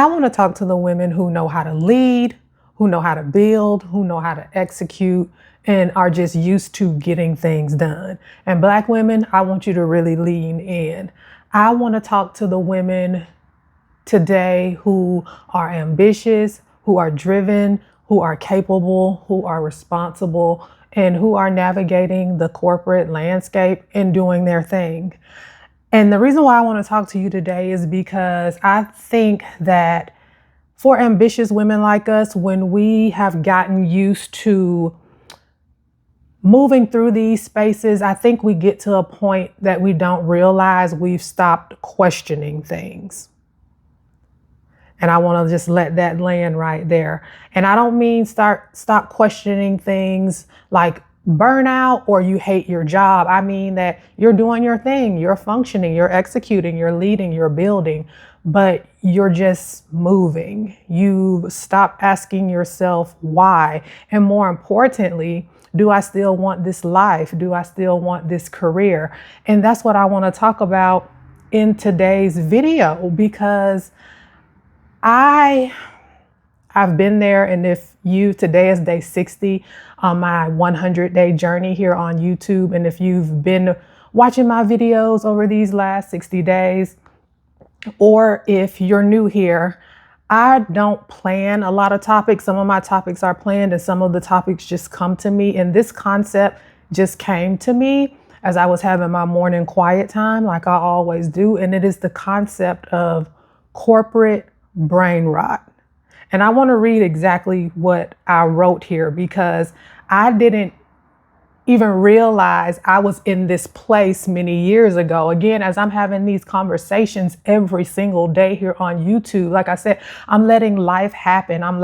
I want to talk to the women who know how to lead, who know how to build, who know how to execute, and are just used to getting things done. And Black women, I want you to really lean in. I want to talk to the women today who are ambitious, who are driven, who are capable, who are responsible, and who are navigating the corporate landscape and doing their thing. And the reason why I want to talk to you today is because I think that for ambitious women like us, when we have gotten used to moving through these spaces, I think we get to a point that we don't realize we've stopped questioning things. And I want to just let that land right there. And I don't mean stop questioning things like burnout or you hate your job. I mean that you're doing your thing, you're functioning, you're executing, you're leading, you're building, but you're just moving. You stop asking yourself why. And more importantly, do I still want this life? Do I still want this career? And that's what I want to talk about in today's video, because I've been there, and if today is day 60 on my 100-day journey here on YouTube, and if you've been watching my videos over these last 60 days, or if you're new here, I don't plan a lot of topics. Some of my topics are planned and some of the topics just come to me, and this concept just came to me as I was having my morning quiet time, like I always do, and it is the concept of corporate brain rot. And I want to read exactly what I wrote here, because I didn't even realize I was in this place many years ago. Again, as I'm having these conversations every single day here on YouTube, like I said, I'm letting life happen. I'm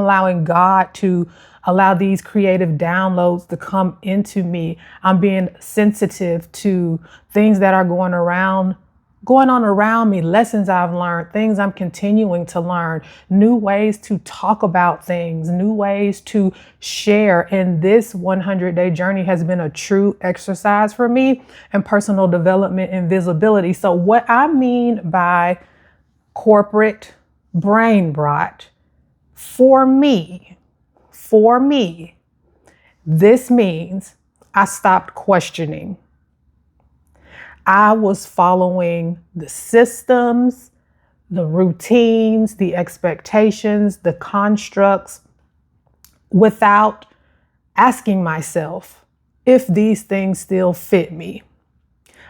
allowing God to allow these creative downloads to come into me. I'm being sensitive to things that are going on around me, lessons I've learned, things I'm continuing to learn, new ways to talk about things, new ways to share. And this 100-day journey has been a true exercise for me in personal development and visibility. So what I mean by corporate brain rot, for me, this means I stopped questioning. I was following the systems, the routines, the expectations, the constructs without asking myself if these things still fit me.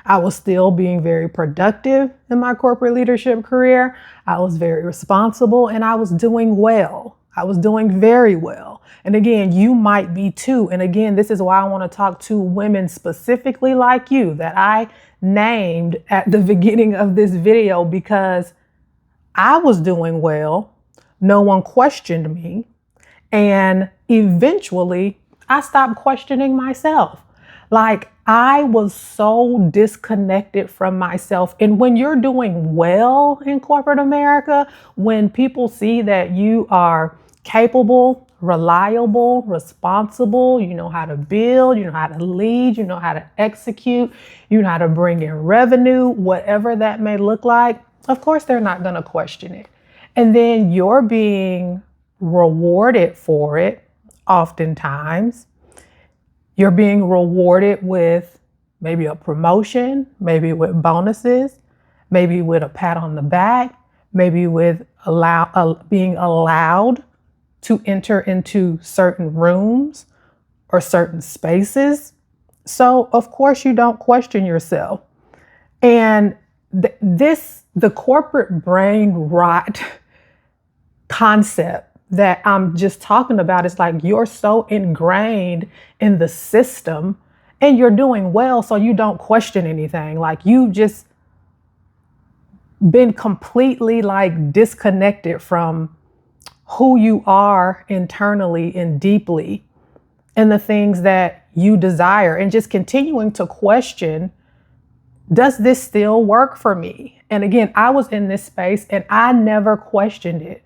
I was still being very productive in my corporate leadership career. I was very responsible and I was doing well. I was doing very well. And again, you might be too. And again, this is why I want to talk to women specifically like you that I named at the beginning of this video, because I was doing well. No one questioned me. And eventually I stopped questioning myself. Like, I was so disconnected from myself. And when you're doing well in corporate America, when people see that you are capable, reliable, responsible, you know how to build, you know how to lead, you know how to execute, you know how to bring in revenue, whatever that may look like, of course, they're not going to question it. And then you're being rewarded for it. Oftentimes, you're being rewarded with maybe a promotion, maybe with bonuses, maybe with a pat on the back, maybe with being allowed to enter into certain rooms or certain spaces. So of course you don't question yourself. And the corporate brain rot concept that I'm just talking about is like, you're so ingrained in the system and you're doing well, so you don't question anything. Like, you've just been completely like disconnected from who you are internally and deeply, and the things that you desire, and just continuing to question, does this still work for me? And again, I was in this space and I never questioned it.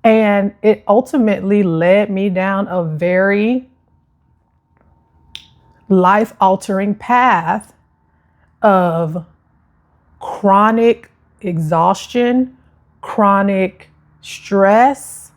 And it ultimately led me down a very life-altering path of chronic exhaustion, chronic stress,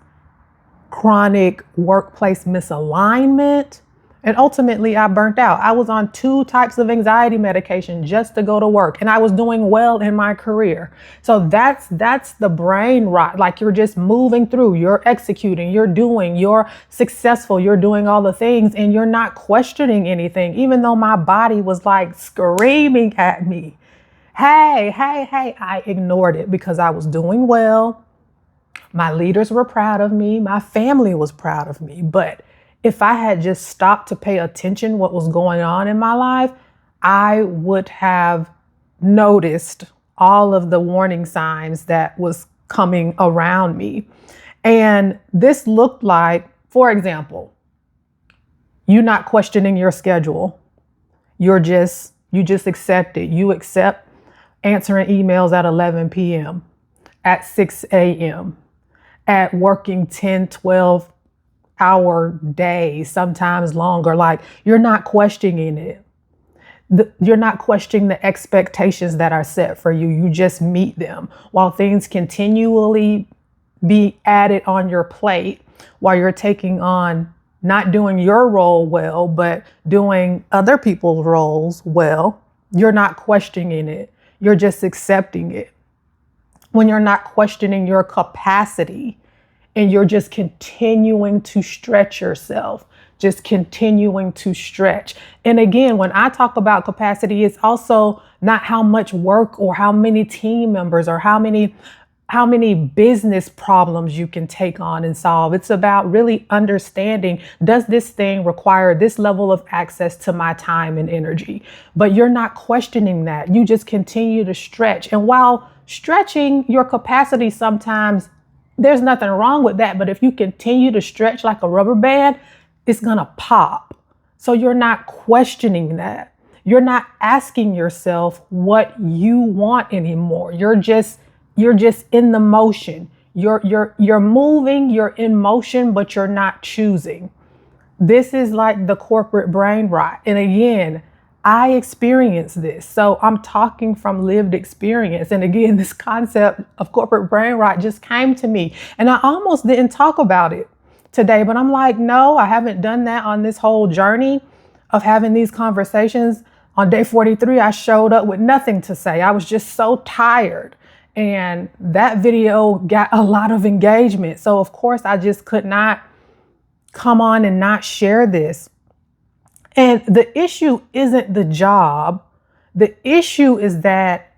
chronic workplace misalignment. And ultimately, I burnt out. I was on 2 types of anxiety medication just to go to work, and I was doing well in my career. So that's the brain rot. Like, you're just moving through, you're executing, you're doing, you're successful, you're doing all the things, and you're not questioning anything, even though my body was like screaming at me. Hey, hey, hey, I ignored it because I was doing well. My leaders were proud of me. My family was proud of me. But if I had just stopped to pay attention what was going on in my life, I would have noticed all of the warning signs that was coming around me. And this looked like, for example, you not questioning your schedule. You just accept it. You accept answering emails at 11 p.m., at 6 a.m., at working 10, 12 hour days, sometimes longer. Like, you're not questioning it. You're not questioning the expectations that are set for you. You just meet them while things continually be added on your plate, while you're taking on not doing your role well, but doing other people's roles well. You're not questioning it. You're just accepting it. When you're not questioning your capacity, and you're just continuing to stretch yourself, just continuing to stretch. And again, when I talk about capacity, it's also not how much work or how many team members or how many business problems you can take on and solve. It's about really understanding, does this thing require this level of access to my time and energy? But you're not questioning that. You just continue to stretch. And while stretching your capacity, sometimes there's nothing wrong with that. But if you continue to stretch like a rubber band, it's going to pop. So you're not questioning that. You're not asking yourself what you want anymore. You're just in the motion. You're moving, you're in motion, but you're not choosing. This is like the corporate brain rot. And again, I experienced this. So I'm talking from lived experience. And again, this concept of corporate brain rot just came to me. And I almost didn't talk about it today, but I'm like, no, I haven't done that on this whole journey of having these conversations. On day 43, I showed up with nothing to say. I was just so tired. And that video got a lot of engagement. So of course, I just could not come on and not share this. And the issue isn't the job. The issue is that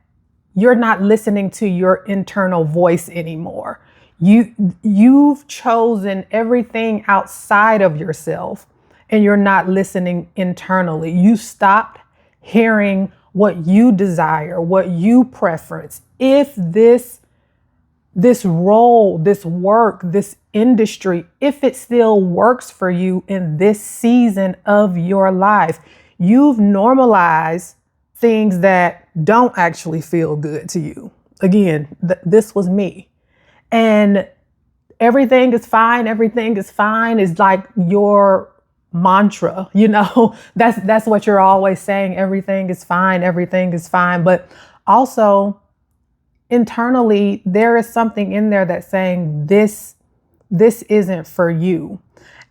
you're not listening to your internal voice anymore. You've chosen everything outside of yourself, and you're not listening internally. You stopped hearing what you desire, what you preference. If this role, this work, this industry, if it still works for you in this season of your life, you've normalized things that don't actually feel good to you. Again, this was me. And everything is fine. Everything is fine is like your mantra, that's what you're always saying. Everything is fine. Everything is fine. But also internally, there is something in there that's saying this isn't for you.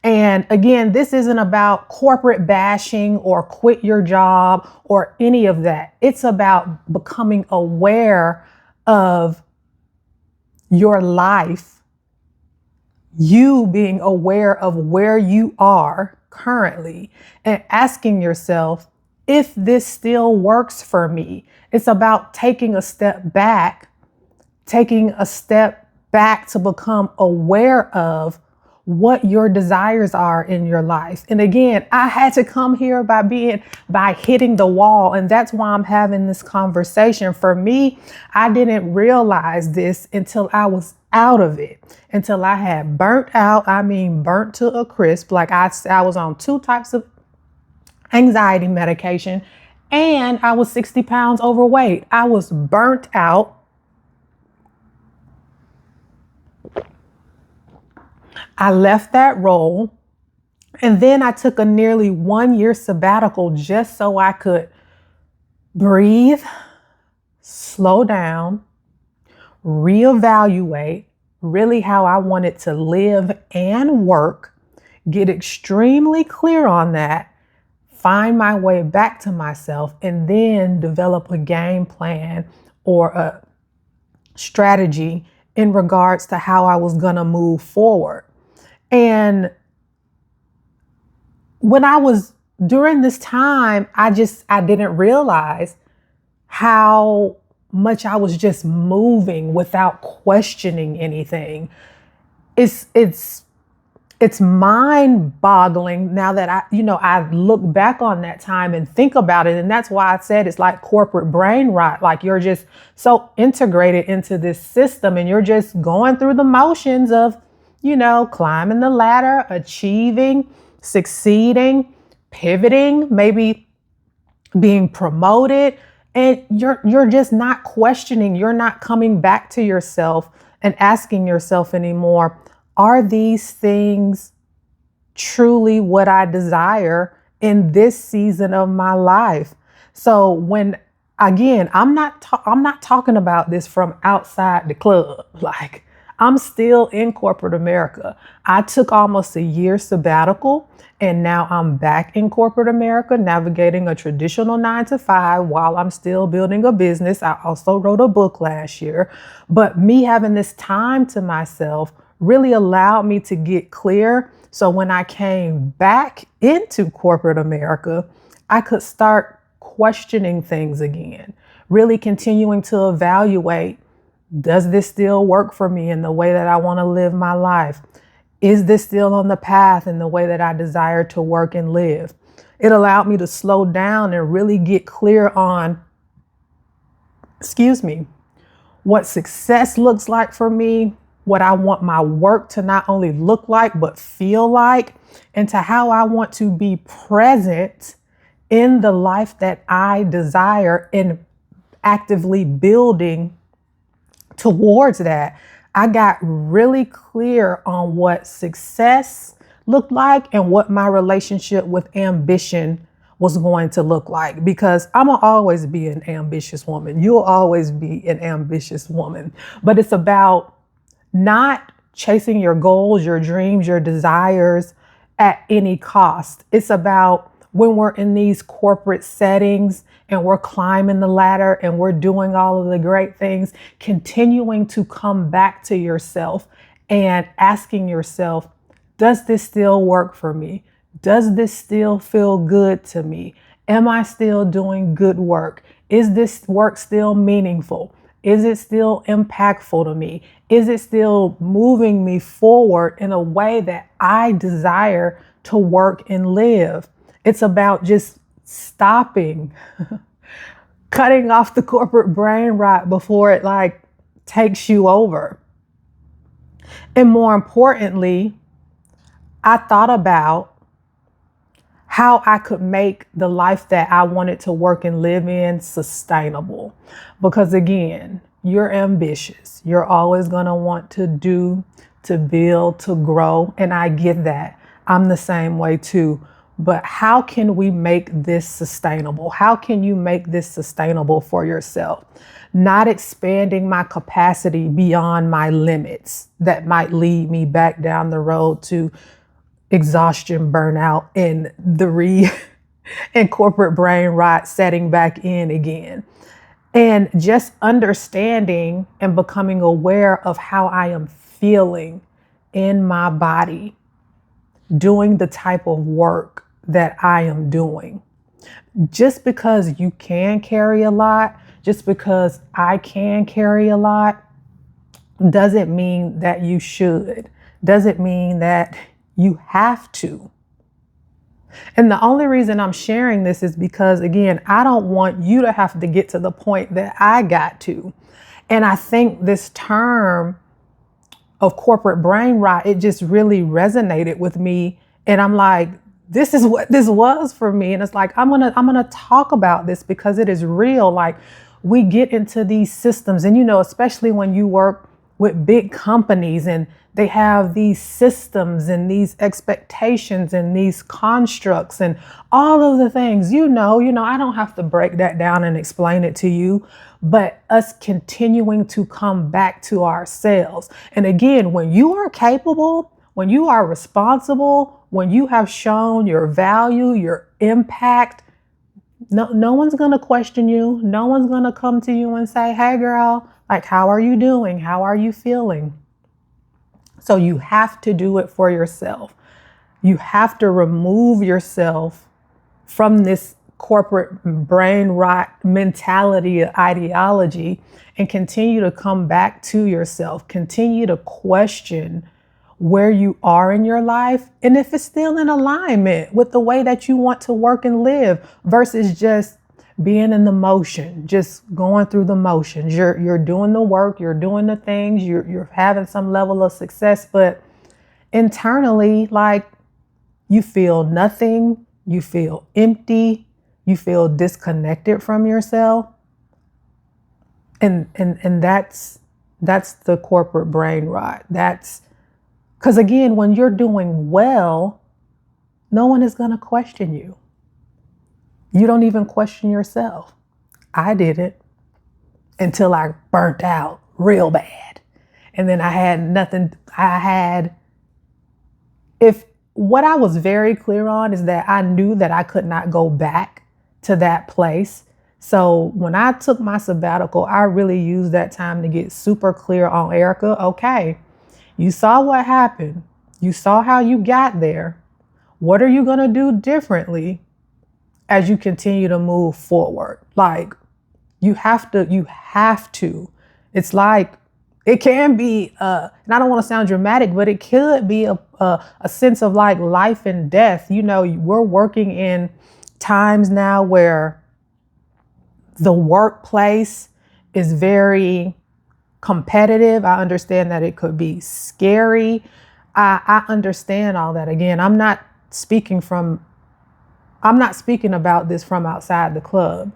And again, this isn't about corporate bashing or quit your job or any of that. It's about becoming aware of your life, you being aware of where you are currently and asking yourself if this still works for me. It's about taking a step back to become aware of what your desires are in your life. And again, I had to come here by hitting the wall. And that's why I'm having this conversation. For me, I didn't realize this until I was out of it, until I had burnt out. I mean, burnt to a crisp. Like I was on 2 types of anxiety medication and I was 60 pounds overweight. I was burnt out. I left that role, and then I took a nearly 1-year sabbatical just so I could breathe, slow down, reevaluate really how I wanted to live and work, get extremely clear on that, find my way back to myself, and then develop a game plan or a strategy in regards to how I was going to move forward. And when I was during this time, I didn't realize how much I was just moving without questioning anything. It's mind boggling now that I look back on that time and think about it. And that's why I said it's like corporate brain rot. Like you're just so integrated into this system and you're just going through the motions of, climbing the ladder, achieving, succeeding, pivoting, maybe being promoted. And you're just not questioning. You're not coming back to yourself and asking yourself anymore, are these things truly what I desire in this season of my life? So I'm not talking about this from outside the club. Like I'm still in corporate America. I took almost a year sabbatical and now I'm back in corporate America, navigating a traditional 9 to 5 while I'm still building a business. I also wrote a book last year, but me having this time to myself really allowed me to get clear. So when I came back into corporate America, I could start questioning things again, really continuing to evaluate, does this still work for me in the way that I want to live my life? Is this still on the path in the way that I desire to work and live? It allowed me to slow down and really get clear on, what success looks like for me, what I want my work to not only look like, but feel like, and to how I want to be present in the life that I desire and actively building towards that. I got really clear on what success looked like and what my relationship with ambition was going to look like, because I'm gonna always be an ambitious woman. You'll always be an ambitious woman, but it's about not chasing your goals, your dreams, your desires at any cost. It's about when we're in these corporate settings and we're climbing the ladder and we're doing all of the great things, continuing to come back to yourself and asking yourself, does this still work for me? Does this still feel good to me? Am I still doing good work? Is this work still meaningful? Is it still impactful to me? Is it still moving me forward in a way that I desire to work and live? It's about just stopping, cutting off the corporate brain rot before it takes you over. And more importantly, I thought about how I could make the life that I wanted to work and live in sustainable. Because again, you're ambitious. You're always going to want to do, to build, to grow. And I get that. I'm the same way too. But how can we make this sustainable? How can you make this sustainable for yourself? Not expanding my capacity beyond my limits that might lead me back down the road to exhaustion, burnout, and and corporate brain rot setting back in again. And just understanding and becoming aware of how I am feeling in my body, doing the type of work that I am doing. Just because you can carry a lot, just because I can carry a lot, doesn't mean that you should. Doesn't mean that you have to. And the only reason I'm sharing this is because, again, I don't want you to have to get to the point that I got to. And I think this term of corporate brain rot, it just really resonated with me. And I'm like, this is what this was for me. And it's like, I'm gonna talk about this because it is real. Like we get into these systems and, especially when you work with big companies, and they have these systems and these expectations and these constructs and all of the things, I don't have to break that down and explain it to you, but us continuing to come back to ourselves. And again, when you are capable, when you are responsible, when you have shown your value, your impact, no one's going to question you. No one's going to come to you and say, hey, girl, like, how are you doing? How are you feeling? So you have to do it for yourself. You have to remove yourself from this corporate brain rot mentality, ideology, and continue to come back to yourself. Continue to question where you are in your life and if it's still in alignment with the way that you want to work and live, versus just being in the motion, just going through the motions. You're doing the work, you're doing the things, you're having some level of success, but internally, like, you feel nothing, you feel empty, you feel disconnected from yourself. And that's the corporate brain rot. That's because, again, when you're doing well, no one is going to question you. You don't even question yourself. I didn't, until I burnt out real bad. And then I had nothing. What I was very clear on is that I knew that I could not go back to that place. So when I took my sabbatical, I really used that time to get super clear on, Erica, okay, you saw what happened. You saw how you got there. What are you going to do differently as you continue to move forward? Like, you have to. It's like, it can be, and I don't want to sound dramatic, but it could be a sense of like life and death. We're working in times now where the workplace is very competitive. I understand that it could be scary. I understand all that. Again, I'm not speaking about this from outside the club.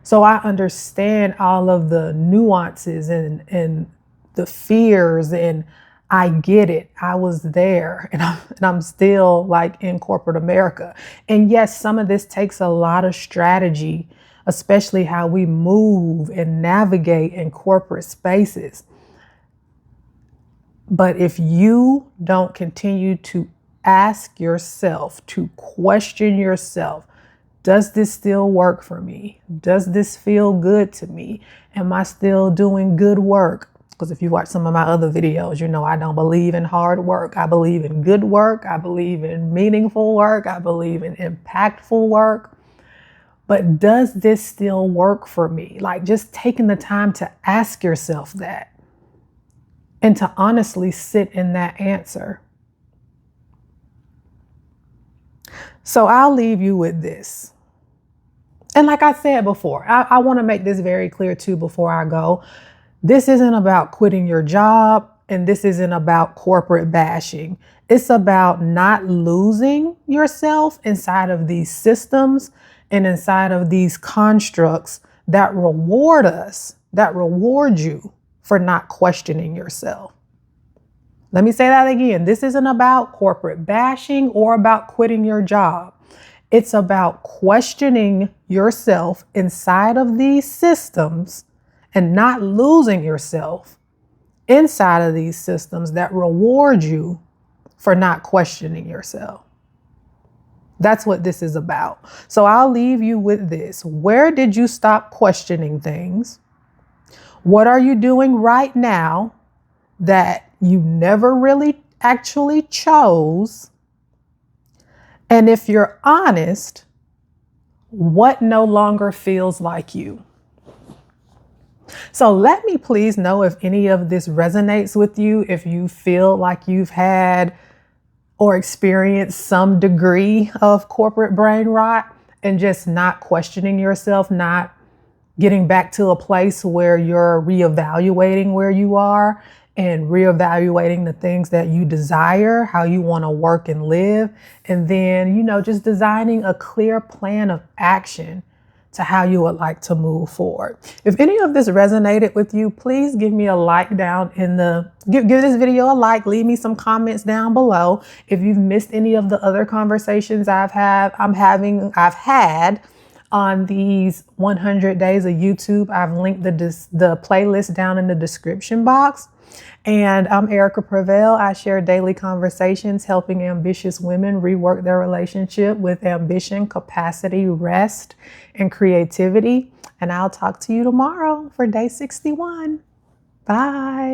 So I understand all of the nuances and the fears, and I get it. I was there, and I'm still like in corporate America. And yes, some of this takes a lot of strategy, especially how we move and navigate in corporate spaces. But if you don't continue to ask yourself, to question yourself, does this still work for me? Does this feel good to me? Am I still doing good work? Because if you watch some of my other videos, I don't believe in hard work. I believe in good work. I believe in meaningful work. I believe in impactful work. But does this still work for me? Like, just taking the time to ask yourself that and to honestly sit in that answer. So I'll leave you with this. And like I said before, I want to make this very clear too before I go. This isn't about quitting your job, and this isn't about corporate bashing. It's about not losing yourself inside of these systems and inside of these constructs that reward us, that reward you for not questioning yourself. Let me say that again. This isn't about corporate bashing or about quitting your job. It's about questioning yourself inside of these systems and not losing yourself inside of these systems that reward you for not questioning yourself. That's what this is about. So I'll leave you with this. Where did you stop questioning things? What are you doing right now that you never really actually chose? And if you're honest, what no longer feels like you? So let me please know if any of this resonates with you, if you feel like you've had or experienced some degree of corporate brain rot and just not questioning yourself, not getting back to a place where you're reevaluating where you are and reevaluating the things that you desire, how you want to work and live. And then, just designing a clear plan of action to how you would like to move forward. If any of this resonated with you, please give me a like down in give this video a like, leave me some comments down below. If you've missed any of the other conversations I've had on these 100 days of YouTube, I've linked the playlist down in the description box. And I'm Erica Prevell. I share daily conversations helping ambitious women rework their relationship with ambition, capacity, rest, and creativity. And I'll talk to you tomorrow for day 61. Bye.